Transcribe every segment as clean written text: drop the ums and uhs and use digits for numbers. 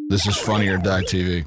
This is Funny or Die TV.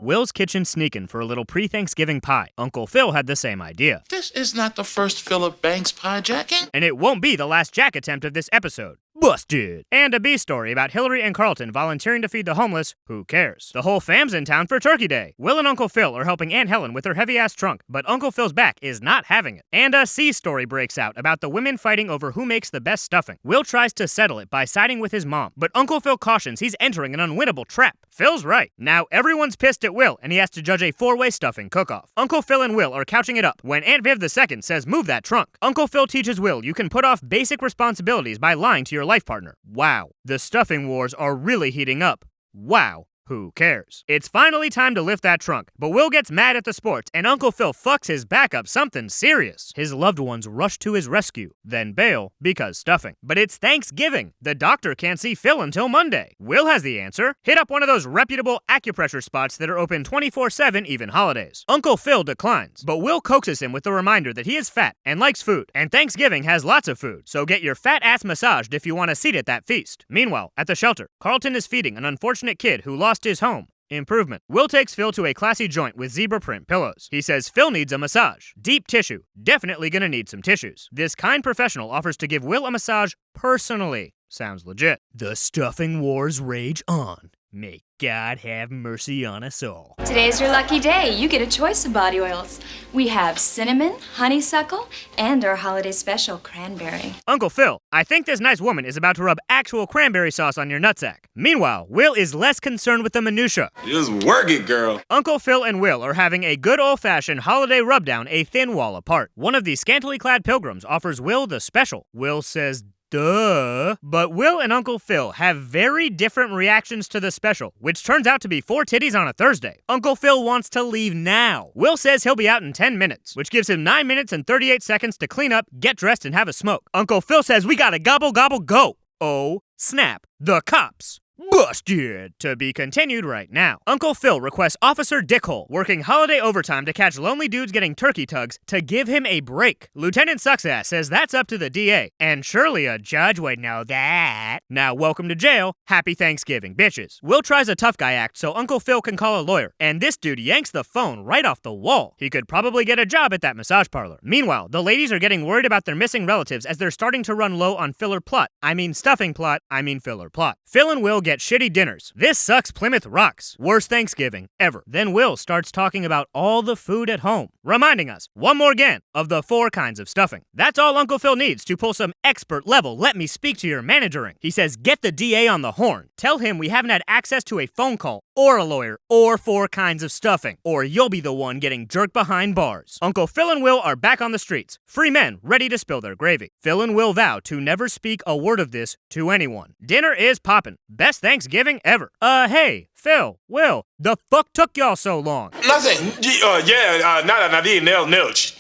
Will's kitchen sneaking for a little pre-Thanksgiving pie. Uncle Phil had the same idea. This is not the first Philip Banks piejacking. And it won't be the last jack attempt of this episode. Busted! And a B story about Hillary and Carlton volunteering to feed the homeless. Who cares? The whole fam's in town for Turkey Day. Will and Uncle Phil are helping Aunt Helen with her heavy-ass trunk, but Uncle Phil's back is not having it. And a C story breaks out about the women fighting over who makes the best stuffing. Will tries to settle it by siding with his mom, but Uncle Phil cautions he's entering an unwinnable trap. Phil's right. Now everyone's pissed at Will, and he has to judge a 4-way stuffing cook-off. Uncle Phil and Will are couching it up when Aunt Viv II says move that trunk. Uncle Phil teaches Will you can put off basic responsibilities by lying to your life partner. Wow. The stuffing wars are really heating up. Wow. Who cares? It's finally time to lift that trunk, but Will gets mad at the sports, and Uncle Phil fucks his back up something serious. His loved ones rush to his rescue, then bail because stuffing. But it's Thanksgiving. The doctor can't see Phil until Monday. Will has the answer. Hit up one of those reputable acupressure spots that are open 24/7 even holidays. Uncle Phil declines, but Will coaxes him with the reminder that he is fat and likes food, and Thanksgiving has lots of food, so get your fat ass massaged if you want a seat at that feast. Meanwhile, at the shelter, Carlton is feeding an unfortunate kid who lost his home. Improvement. Will takes Phil to a classy joint with zebra print pillows. He says Phil needs a massage. Deep tissue. Definitely gonna need some tissues. This kind professional offers to give Will a massage personally. Sounds legit. The stuffing wars rage on. May God have mercy on us all. Today's your lucky day. You get a choice of body oils. We have cinnamon, honeysuckle, and our holiday special, cranberry. Uncle Phil, I think this nice woman is about to rub actual cranberry sauce on your nutsack. Meanwhile, Will is less concerned with the minutia. Just work it, girl. Uncle Phil and Will are having a good old-fashioned holiday rubdown a thin wall apart. One of the scantily clad pilgrims offers Will the special. Will says, duh. But Will and Uncle Phil have very different reactions to the special, which turns out to be 4 titties on a Thursday. Uncle Phil wants to leave now. Will says he'll be out in 10 minutes, which gives him 9 minutes and 38 seconds to clean up, get dressed, and have a smoke. Uncle Phil says we gotta gobble gobble go. Oh, snap. The cops. Busted! To be continued right now. Uncle Phil requests Officer Dickhole, working holiday overtime to catch lonely dudes getting turkey tugs, to give him a break. Lieutenant Sucksass says that's up to the DA, and surely a judge would know that. Now welcome to jail. Happy Thanksgiving, bitches. Will tries a tough guy act so Uncle Phil can call a lawyer, and this dude yanks the phone right off the wall. He could probably get a job at that massage parlor. Meanwhile, the ladies are getting worried about their missing relatives as they're starting to run low on filler plot. I mean stuffing plot, I mean filler plot. Phil and Will get shitty dinners. This sucks Plymouth rocks. Worst Thanksgiving ever. Then Will starts talking about all the food at home, reminding us, one more again, of the 4 kinds of stuffing. That's all Uncle Phil needs to pull some expert level let me speak to your managering. He says get the DA on the horn. Tell him we haven't had access to a phone call, or a lawyer, or 4 kinds of stuffing, or you'll be the one getting jerked behind bars. Uncle Phil and Will are back on the streets, free men ready to spill their gravy. Phil and Will vow to never speak a word of this to anyone. Dinner is poppin'. Best Thanksgiving ever. Hey, Phil, Will, the fuck took y'all so long? Nothing.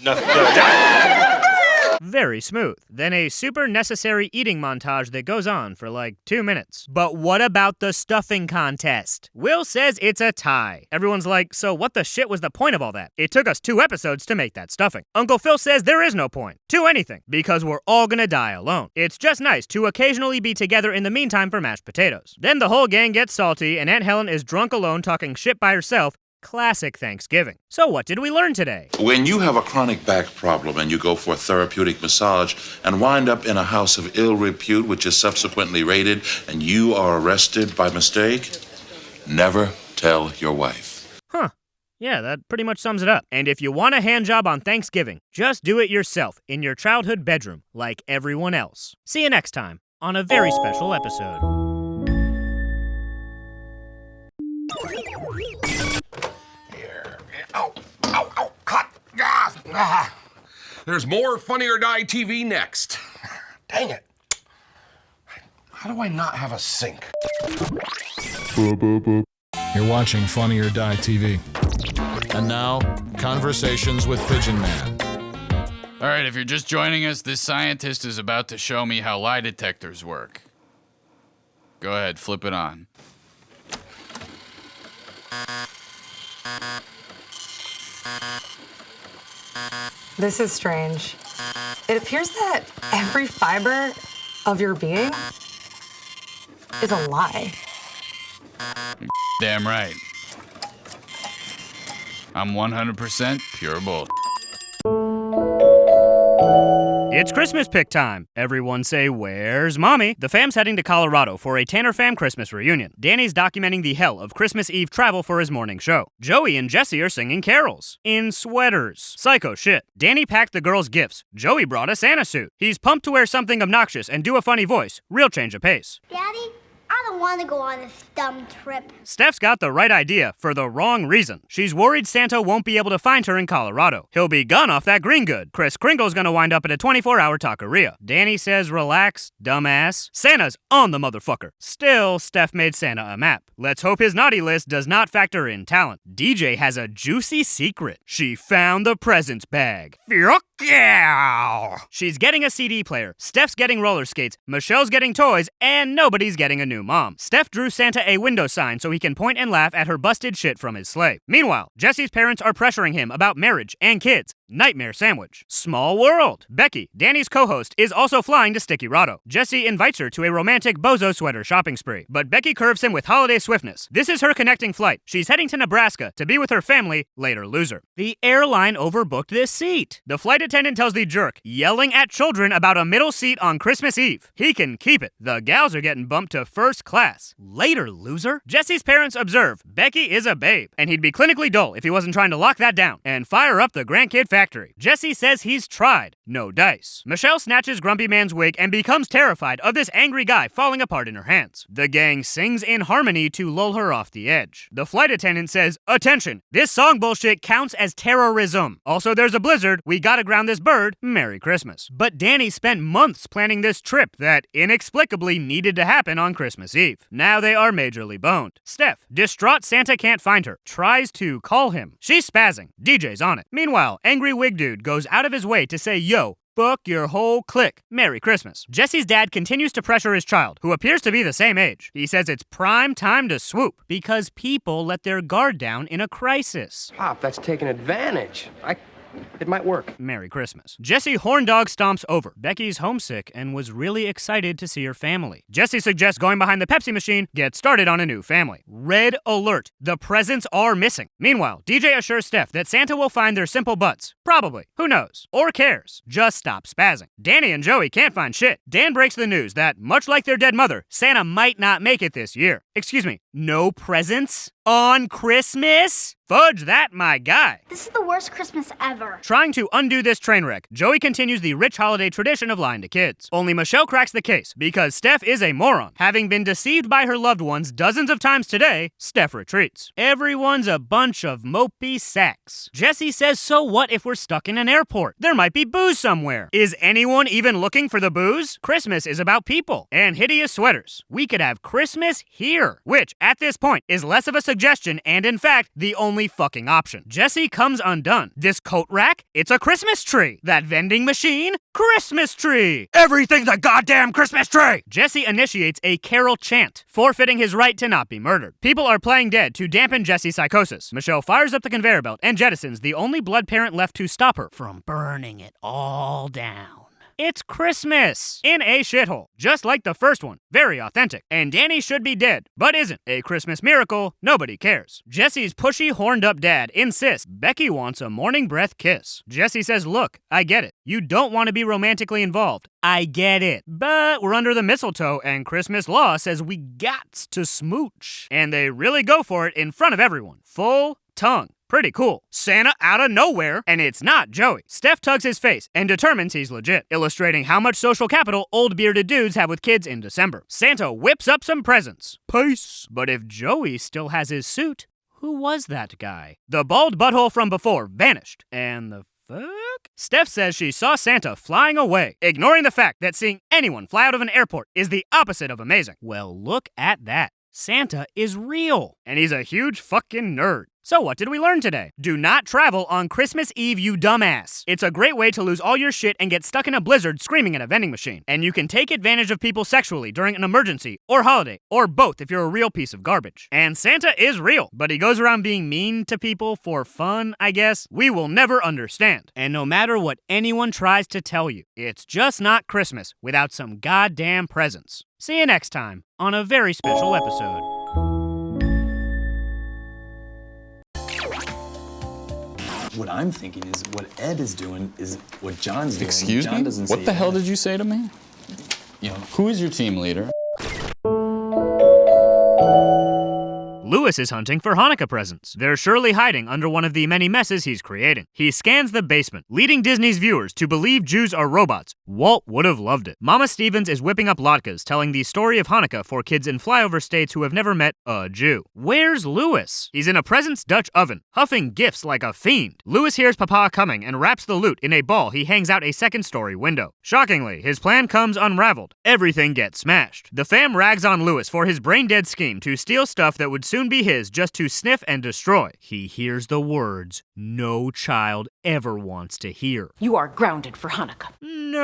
Nothing. Very smooth. Then a super necessary eating montage that goes on for like 2 minutes. But what about the stuffing contest? Will says it's a tie. Everyone's like, so what the shit was the point of all that? It took us 2 episodes to make that stuffing. Uncle Phil says there is no point to anything because we're all gonna die alone. It's just nice to occasionally be together in the meantime for mashed potatoes. Then the whole gang gets salty and Aunt Helen is drunk alone talking shit by herself. Classic Thanksgiving. So what did we learn today? When you have a chronic back problem and you go for a therapeutic massage and wind up in a house of ill repute, which is subsequently raided, and you are arrested by mistake, never tell your wife. Huh. Yeah, that pretty much sums it up. And if you want a hand job on Thanksgiving, just do it yourself in your childhood bedroom like everyone else. See you next time on a very special episode. There's more Funny or Die TV next. Dang it. How do I not have a sink? You're watching Funny or Die TV. And now, Conversations with Pigeon Man. All right, if you're just joining us, this scientist is about to show me how lie detectors work. Go ahead, flip it on. This is strange. It appears that every fiber of your being is a lie. Damn right. I'm 100% pure bull. It's Christmas pick time. Everyone say, "Where's Mommy?" The fam's heading to Colorado for a Tanner Fam Christmas reunion. Danny's documenting the hell of Christmas Eve travel for his morning show. Joey and Jesse are singing carols. In sweaters. Psycho shit. Danny packed the girls' gifts. Joey brought a Santa suit. He's pumped to wear something obnoxious and do a funny voice. Real change of pace. Daddy, I don't want to go on this dumb trip. Steph's got the right idea for the wrong reason. She's worried Santa won't be able to find her in Colorado. He'll be gone off that green good. Kris Kringle's gonna wind up at a 24-hour taqueria. Danny says, "Relax, dumbass." Santa's on the motherfucker. Still, Steph made Santa a map. Let's hope his naughty list does not factor in talent. DJ has a juicy secret. She found the presents bag. Fuck yeah! She's getting a CD player. Steph's getting roller skates. Michelle's getting toys, and nobody's getting a new mom. Steph drew Santa a window sign so he can point and laugh at her busted shit from his sleigh. Meanwhile, Jesse's parents are pressuring him about marriage and kids. Nightmare sandwich. Small world. Becky, Danny's co-host, is also flying to Sticky Rotto. Jesse invites her to a romantic bozo sweater shopping spree, but Becky curves him with holiday swiftness. This is her connecting flight. She's heading to Nebraska to be with her family, later loser. The airline overbooked this seat. The flight attendant tells the jerk, yelling at children about a middle seat on Christmas Eve. He can keep it. The gals are getting bumped to first class. Later loser. Jesse's parents observe Becky is a babe, and he'd be clinically dull if he wasn't trying to lock that down and fire up the grandkid factory. Jesse says he's tried. No dice. Michelle snatches Grumpy Man's wig and becomes terrified of this angry guy falling apart in her hands. The gang sings in harmony to lull her off the edge. The flight attendant says, "Attention, this song bullshit counts as terrorism. Also, there's a blizzard. We gotta ground this bird. Merry Christmas." But Danny spent months planning this trip that inexplicably needed to happen on Christmas Eve. Now they are majorly boned. Steph, distraught Santa can't find her, tries to call him. She's spazzing. DJ's on it. Meanwhile, angry wig dude goes out of his way to say, "Yo, fuck your whole clique. Merry Christmas." Jesse's dad continues to pressure his child, who appears to be the same age. He says it's prime time to swoop, because people let their guard down in a crisis. Pop, that's taking advantage. It might work. Merry Christmas. Jesse horndog stomps over. Becky's homesick and was really excited to see her family. Jesse suggests going behind the Pepsi machine, get started on a new family. Red alert. The presents are missing. Meanwhile, DJ assures Steph that Santa will find their simple butts. Probably. Who knows? Or cares. Just stop spazzing. Danny and Joey can't find shit. Dan breaks the news that, much like their dead mother, Santa might not make it this year. Excuse me, no presents? On Christmas? Fudge that, my guy. This is the worst Christmas ever. Trying to undo this train wreck, Joey continues the rich holiday tradition of lying to kids. Only Michelle cracks the case, because Steph is a moron. Having been deceived by her loved ones dozens of times today, Steph retreats. Everyone's a bunch of mopey sacks. Jesse says, so what if we're stuck in an airport? There might be booze somewhere. Is anyone even looking for the booze? Christmas is about people and hideous sweaters. We could have Christmas here, which, at this point, is less of a suggestion and, in fact, the only fucking option. Jesse comes undone. This coat rack? It's a Christmas tree. That vending machine? Christmas tree. Everything's a goddamn Christmas tree. Jesse initiates a carol chant, forfeiting his right to not be murdered. People are playing dead to dampen Jesse's psychosis. Michelle fires up the conveyor belt and jettisons the only blood parent left to stop her from burning it all down. It's Christmas in a shithole, just like the first one. Very authentic. And Danny should be dead, but isn't. A Christmas miracle, nobody cares. Jesse's pushy, horned-up dad insists Becky wants a morning breath kiss. Jesse says, look, I get it. You don't want to be romantically involved. I get it. But we're under the mistletoe, and Christmas law says we gots to smooch. And they really go for it in front of everyone. Full tongue. Pretty cool. Santa out of nowhere, and it's not Joey. Steph tugs his face and determines he's legit, illustrating how much social capital old bearded dudes have with kids in December. Santa whips up some presents. Peace. But if Joey still has his suit, who was that guy? The bald butthole from before vanished. And the fuck? Steph says she saw Santa flying away, ignoring the fact that seeing anyone fly out of an airport is the opposite of amazing. Well, look at that. Santa is real, and he's a huge fucking nerd. So what did we learn today? Do not travel on Christmas Eve, you dumbass. It's a great way to lose all your shit and get stuck in a blizzard screaming at a vending machine. And you can take advantage of people sexually during an emergency or holiday, or both if you're a real piece of garbage. And Santa is real, but he goes around being mean to people for fun, I guess. We will never understand. And no matter what anyone tries to tell you, it's just not Christmas without some goddamn presents. See you next time on a very special episode. What I'm thinking is what Ed is doing is what John's doing. Excuse John me? doesn't What see the hell Ed. did you say to me? You know, Who is your team leader? Lewis is hunting for Hanukkah presents. They're surely hiding under one of the many messes he's creating. He scans the basement, leading Disney's viewers to believe Jews are robots. Walt would have loved it. Mama Stevens is whipping up latkes, telling the story of Hanukkah for kids in flyover states who have never met a Jew. Where's Lewis? He's in a presents Dutch oven, huffing gifts like a fiend. Lewis hears Papa coming and wraps the loot in a ball he hangs out a second-story window. Shockingly, his plan comes unraveled. Everything gets smashed. The fam rags on Lewis for his brain-dead scheme to steal stuff that would soon be his just to sniff and destroy. He hears the words no child ever wants to hear. You are grounded for Hanukkah. No.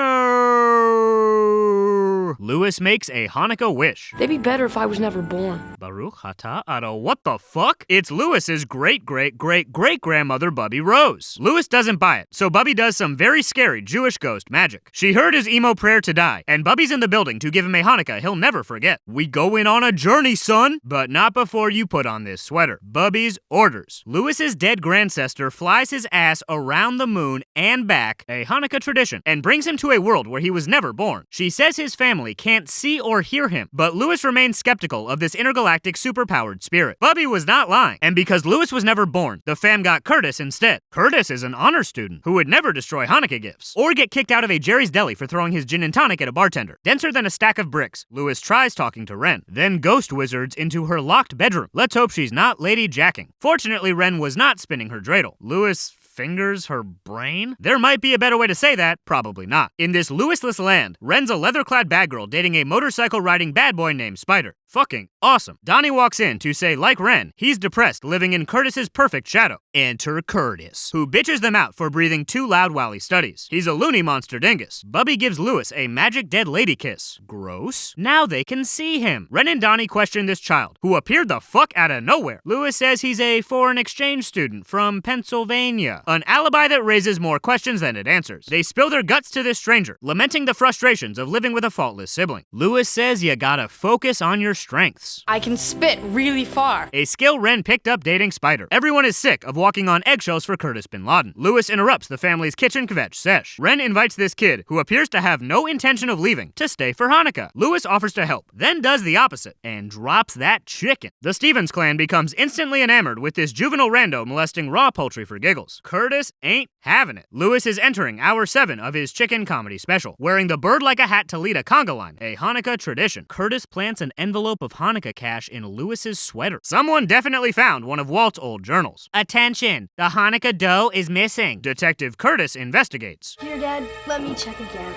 Lewis makes a Hanukkah wish. They'd be better if I was never born. Baruch Hata Ada, what the fuck? It's Lewis's great-great-great-great-grandmother Bubby Rose. Lewis doesn't buy it, so Bubby does some very scary Jewish ghost magic. She heard his emo prayer to die, and Bubby's in the building to give him a Hanukkah he'll never forget. We going on a journey, son, but not before you put on this sweater. Bubby's orders. Lewis's dead grandsester flies his ass around the moon and back, a Hanukkah tradition, and brings him to a world where he was never born. She says his family can't see or hear him, but Lewis remains skeptical of this intergalactic superpowered spirit. Bubby was not lying, and because Lewis was never born, the fam got Curtis instead. Curtis is an honor student who would never destroy Hanukkah gifts, or get kicked out of a Jerry's Deli for throwing his gin and tonic at a bartender. Denser than a stack of bricks, Lewis tries talking to Ren, then ghost wizards into her locked bedroom. Let's hope she's not Lady Jacking. Fortunately, Ren was not spinning her dreidel. Lewis fingers her brain? There might be a better way to say that, probably not. In this Lewisless land, Ren's a leather-clad bad girl dating a motorcycle-riding bad boy named Spider. Fucking awesome. Donnie walks in to say, like Ren, he's depressed, living in Curtis's perfect shadow. Enter Curtis, who bitches them out for breathing too loud while he studies. He's a loony monster dingus. Bubby gives Lewis a magic dead lady kiss. Gross. Now they can see him. Ren and Donnie question this child, who appeared the fuck out of nowhere. Lewis says he's a foreign exchange student from Pennsylvania. An alibi that raises more questions than it answers. They spill their guts to this stranger, lamenting the frustrations of living with a faultless sibling. Lewis says you gotta focus on your strengths. I can spit really far. A skill Ren picked up dating Spider. Everyone is sick of walking on eggshells for Curtis bin Laden. Lewis interrupts the family's kitchen kvetch sesh. Ren invites this kid, who appears to have no intention of leaving, to stay for Hanukkah. Lewis offers to help, then does the opposite, and drops that chicken. The Stevens clan becomes instantly enamored with this juvenile rando molesting raw poultry for giggles. Curtis ain't having it. Lewis is entering hour 7 of his chicken comedy special, wearing the bird like a hat to lead a conga line, a Hanukkah tradition. Curtis plants an envelope of Hanukkah cash in Lewis's sweater. Someone definitely found one of Walt's old journals. Attention, the Hanukkah dough is missing. Detective Curtis investigates. Here, Dad, let me check again.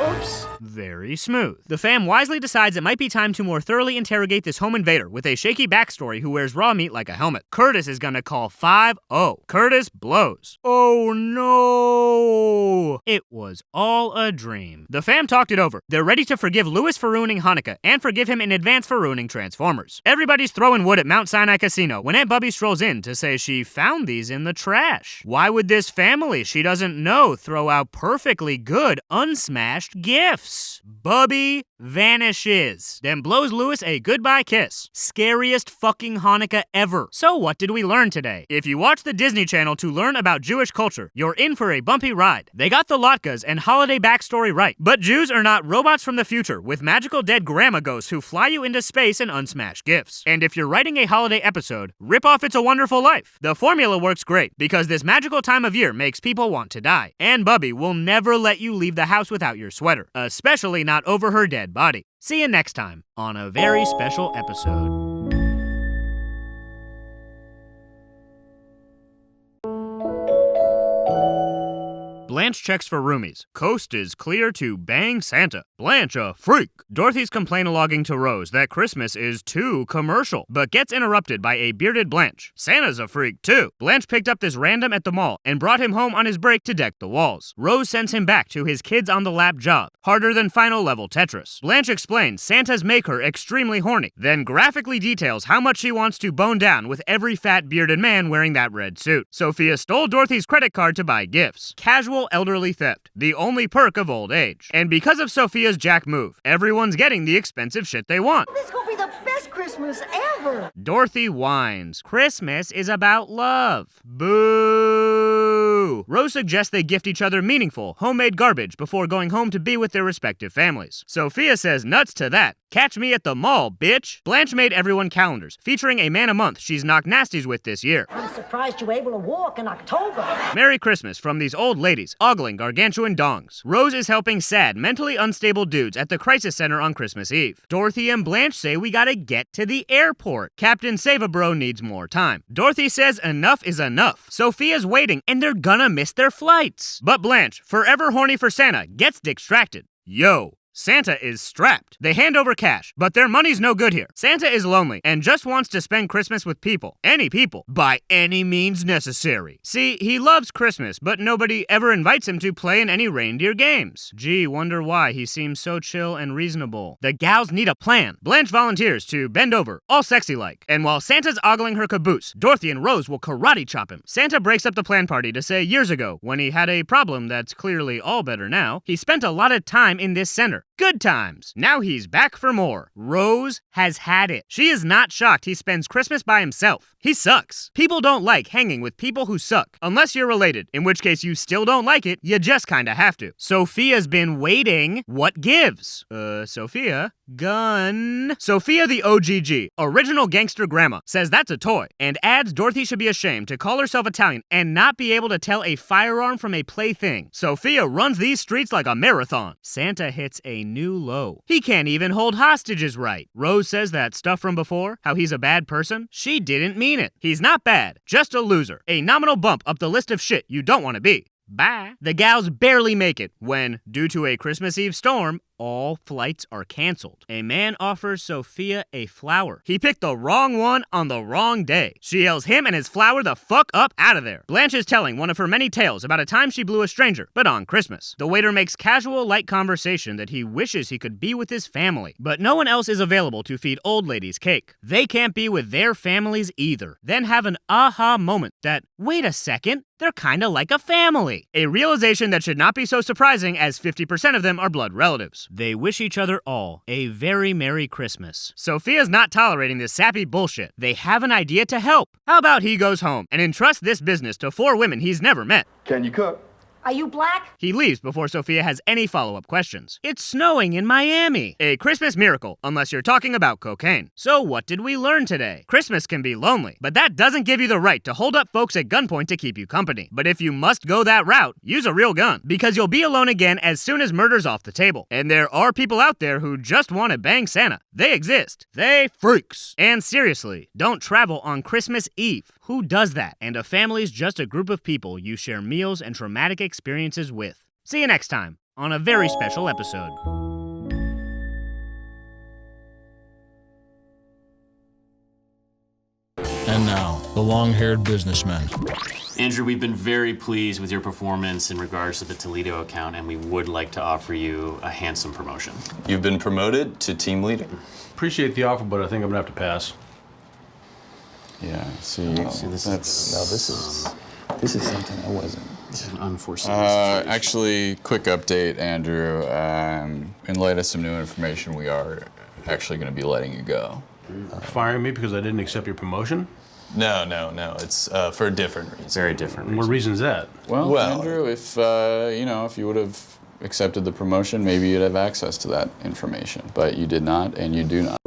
Oops. Very smooth. The fam wisely decides it might be time to more thoroughly interrogate this home invader with a shaky backstory who wears raw meat like a helmet. Curtis is gonna call 5-0. Curtis blows. Oh no! It was all a dream. The fam talked it over. They're ready to forgive Lewis for ruining Hanukkah and forgive him in advance for ruining Transformers. Everybody's throwing wood at Mount Sinai Casino when Aunt Bubby strolls in to say she found these in the trash. Why would this family she doesn't know throw out perfectly good, unsmashed gifts? Bubby vanishes, then blows Lewis a goodbye kiss. Scariest fucking Hanukkah ever. So what did we learn today? If you watch the Disney Channel to learn about Jewish culture, you're in for a bumpy ride. They got the latkes and holiday backstory right, but Jews are not robots from the future with magical dead grandma ghosts who fly you into space and unsmash gifts. And if you're writing a holiday episode, rip off It's a Wonderful Life. The formula works great because this magical time of year makes people want to die. And Bubby will never let you leave the house without your sweater, especially not over her dead body. See you next time on a very special episode. Blanche checks for roomies. Coast is clear to bang Santa. Blanche a freak. Dorothy's complain-a-logging to Rose that Christmas is too commercial, but gets interrupted by a bearded Blanche. Santa's a freak too. Blanche picked up this random at the mall and brought him home on his break to deck the walls. Rose sends him back to his kids on the lap job, harder than final level Tetris. Blanche explains Santas make her extremely horny, then graphically details how much she wants to bone down with every fat bearded man wearing that red suit. Sophia stole Dorothy's credit card to buy gifts. Casual total elderly theft, the only perk of old age. And because of Sophia's jack move, everyone's getting the expensive shit they want. This is gonna be the best Christmas ever. Dorothy whines. Christmas is about love. Boo! Rose suggests they gift each other meaningful, homemade garbage before going home to be with their respective families. Sophia says nuts to that. Catch me at the mall, bitch. Blanche made everyone calendars, featuring a man a month she's knocked nasties with this year. I'm surprised you were able to walk in October. Merry Christmas from these old ladies, ogling gargantuan dongs. Rose is helping sad, mentally unstable dudes at the crisis center on Christmas Eve. Dorothy and Blanche say we gotta get to the airport. Captain Save-A-Bro needs more time. Dorothy says enough is enough. Sophia's waiting, and they're gonna miss their flights. But Blanche, forever horny for Santa, gets distracted. Yo. Santa is strapped. They hand over cash, but their money's no good here. Santa is lonely and just wants to spend Christmas with people. Any people. By any means necessary. See, he loves Christmas, but nobody ever invites him to play in any reindeer games. Gee, wonder why he seems so chill and reasonable. The gals need a plan. Blanche volunteers to bend over, all sexy-like. And while Santa's ogling her caboose, Dorothy and Rose will karate chop him. Santa breaks up the plan party to say years ago, when he had a problem that's clearly all better now, he spent a lot of time in this center. Good times. Now he's back for more. Rose has had it. She is not shocked he spends Christmas by himself. He sucks. People don't like hanging with people who suck. Unless you're related, in which case you still don't like it, you just kinda have to. Sophia's been waiting. What gives? Sophia? Gun. Sophia the OGG, original gangster grandma, says that's a toy, and adds Dorothy should be ashamed to call herself Italian and not be able to tell a firearm from a plaything. Sophia runs these streets like a marathon. Santa hits a new low. He can't even hold hostages right. Rose says that stuff from before, how he's a bad person, she didn't mean it. He's not bad, just a loser. A nominal bump up the list of shit you don't want to be. Bye. The gals barely make it when, due to a Christmas Eve storm, all flights are canceled. A man offers Sophia a flower. He picked the wrong one on the wrong day. She yells him and his flower the fuck up out of there. Blanche is telling one of her many tales about a time she blew a stranger, but on Christmas. The waiter makes casual, light conversation that he wishes he could be with his family, but no one else is available to feed old ladies cake. They can't be with their families either. Then have an aha moment that, wait a second, they're kinda like a family. A realization that should not be so surprising as 50% of them are blood relatives. They wish each other all a very Merry Christmas. Sophia's not tolerating this sappy bullshit. They have an idea to help. How about he goes home and entrusts this business to 4 women he's never met? Can you cook? Are you black? He leaves before Sophia has any follow-up questions. It's snowing in Miami. A Christmas miracle, unless you're talking about cocaine. So what did we learn today? Christmas can be lonely, but that doesn't give you the right to hold up folks at gunpoint to keep you company. But if you must go that route, use a real gun, because you'll be alone again as soon as murder's off the table. And there are people out there who just want to bang Santa. They exist. They freaks. And seriously, don't travel on Christmas Eve. Who does that? And a family's just a group of people you share meals and traumatic experiences with. See you next time on a very special episode. And now, the long-haired businessman. Andrew, we've been very pleased with your performance in regards to the Toledo account, and we would like to offer you a handsome promotion. You've been promoted to team leader. Appreciate the offer, but I think I'm gonna have to pass. Yeah, this is something I wasn't. This is an unforeseen situation. Actually, quick update, Andrew. In light of some new information, we are actually going to be letting you go. Firing me because I didn't accept your promotion? No. It's for a different reason. Very different reason. What reason is that? Well, Andrew, if you would have accepted the promotion, maybe you'd have access to that information. But you did not, and you do not.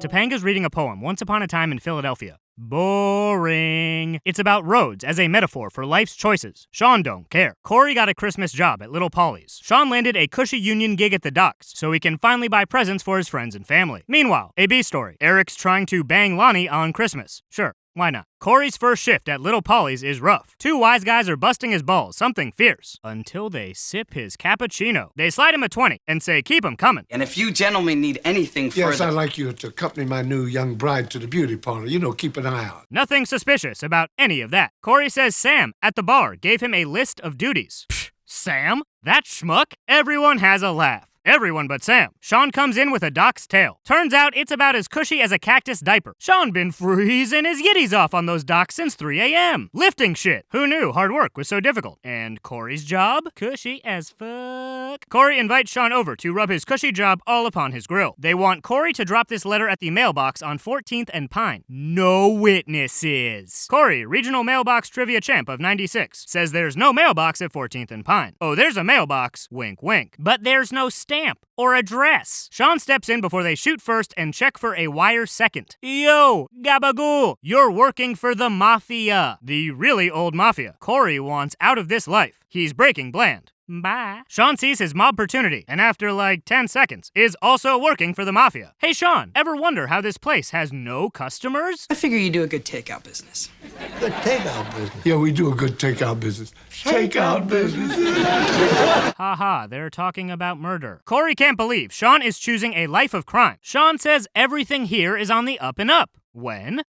Topanga's reading a poem, Once Upon a Time in Philadelphia. Boring. It's about roads as a metaphor for life's choices. Sean don't care. Corey got a Christmas job at Little Polly's. Sean landed a cushy union gig at the docks, so he can finally buy presents for his friends and family. Meanwhile, a B story. Eric's trying to bang Lonnie on Christmas. Sure, why not? Corey's first shift at Little Polly's is rough. 2 wise guys are busting his balls, something fierce, until they sip his cappuccino. They slide him a 20 and say, keep him coming. And if you gentlemen need anything further... Yes, I'd like you to accompany my new young bride to the beauty parlor. Keep an eye out. Nothing suspicious about any of that. Corey says Sam, at the bar, gave him a list of duties. Psh, Sam? That schmuck? Everyone has a laugh. Everyone but Sam. Sean comes in with a Doc's tail. Turns out it's about as cushy as a cactus diaper. Sean been freezing his yitties off on those docks since 3 a.m. Lifting shit. Who knew hard work was so difficult? And Corey's job? Cushy as fuck. Corey invites Sean over to rub his cushy job all upon his grill. They want Corey to drop this letter at the mailbox on 14th and Pine. No witnesses. Corey, regional mailbox trivia champ of 96, says there's no mailbox at 14th and Pine. Oh, there's a mailbox, wink wink. But there's no stamp or address. Sean steps in before they shoot first and check for a wire second. Yo, gabagool, you're working for the mafia. The really old mafia. Corey wants out of this life. He's breaking bland. Bye. Sean sees his mob opportunity, and after like 10 seconds, is also working for the mafia. Hey Sean, ever wonder how this place has no customers? I figure you do a good takeout business. Good takeout business. Yeah, we do a good takeout business. Takeout business. Haha, they're talking about murder. Corey can't believe Sean is choosing a life of crime. Sean says everything here is on the up and up. When?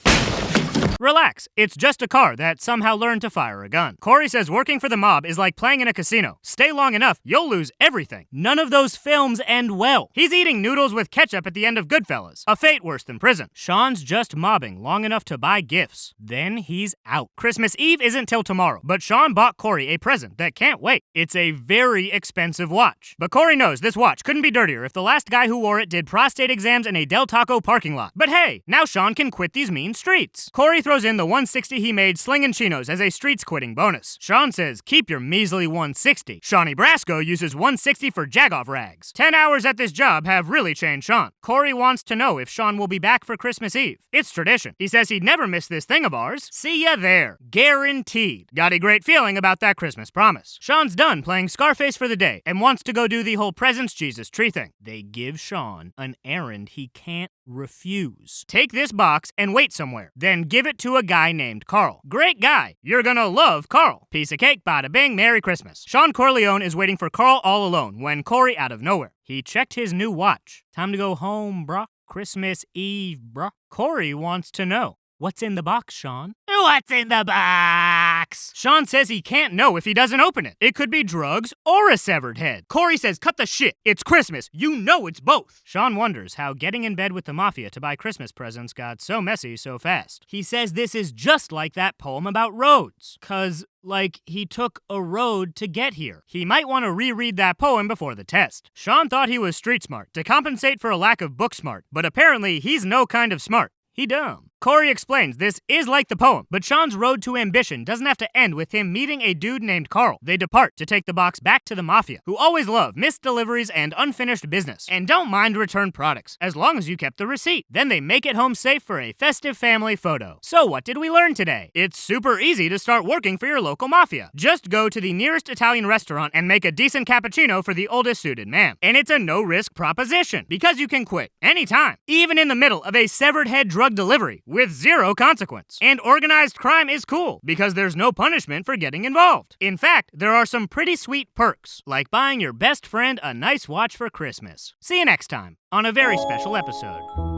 Relax, it's just a car that somehow learned to fire a gun. Corey says working for the mob is like playing in a casino. Stay long enough, you'll lose everything. None of those films end well. He's eating noodles with ketchup at the end of Goodfellas. A fate worse than prison. Sean's just mobbing long enough to buy gifts. Then he's out. Christmas Eve isn't till tomorrow, but Sean bought Corey a present that can't wait. It's a very expensive watch. But Corey knows this watch couldn't be dirtier if the last guy who wore it did prostate exams in a Del Taco parking lot. But hey, now Sean can quit these mean streets. Corey throws in the $160 he made slinging chinos as a streets quitting bonus. Sean says, keep your measly $160. Shawnee Brasco uses $160 for jagoff rags. 10 hours at this job have really changed Sean. Corey wants to know if Sean will be back for Christmas Eve. It's tradition. He says he'd never miss this thing of ours. See ya there. Guaranteed. Got a great feeling about that Christmas promise. Sean's done playing Scarface for the day and wants to go do the whole presents Jesus tree thing. They give Sean an errand he can't refuse. Take this box and wait somewhere. Then give it to a guy named Carl. Great guy. You're gonna love Carl. Piece of cake, bada bing, Merry Christmas. Sean Corleone is waiting for Carl all alone when Corey out of nowhere. He checked his new watch. Time to go home, bruh. Christmas Eve, bruh. Corey wants to know. What's in the box, Sean? What's in the box? Sean says he can't know if he doesn't open it. It could be drugs or a severed head. Corey says, cut the shit. It's Christmas. You know it's both. Sean wonders how getting in bed with the mafia to buy Christmas presents got so messy so fast. He says this is just like that poem about roads. 'Cause, like, he took a road to get here. He might want to reread that poem before the test. Sean thought he was street smart to compensate for a lack of book smart, but apparently he's no kind of smart. He dumb. Corey explains this is like the poem, but Sean's road to ambition doesn't have to end with him meeting a dude named Carl. They depart to take the box back to the mafia, who always love missed deliveries and unfinished business, and don't mind return products, as long as you kept the receipt. Then they make it home safe for a festive family photo. So what did we learn today? It's super easy to start working for your local mafia. Just go to the nearest Italian restaurant and make a decent cappuccino for the oldest suited man. And it's a no-risk proposition, because you can quit anytime, even in the middle of a severed head drug delivery, with zero consequence. And organized crime is cool, because there's no punishment for getting involved. In fact, there are some pretty sweet perks, like buying your best friend a nice watch for Christmas. See you next time on a very special episode.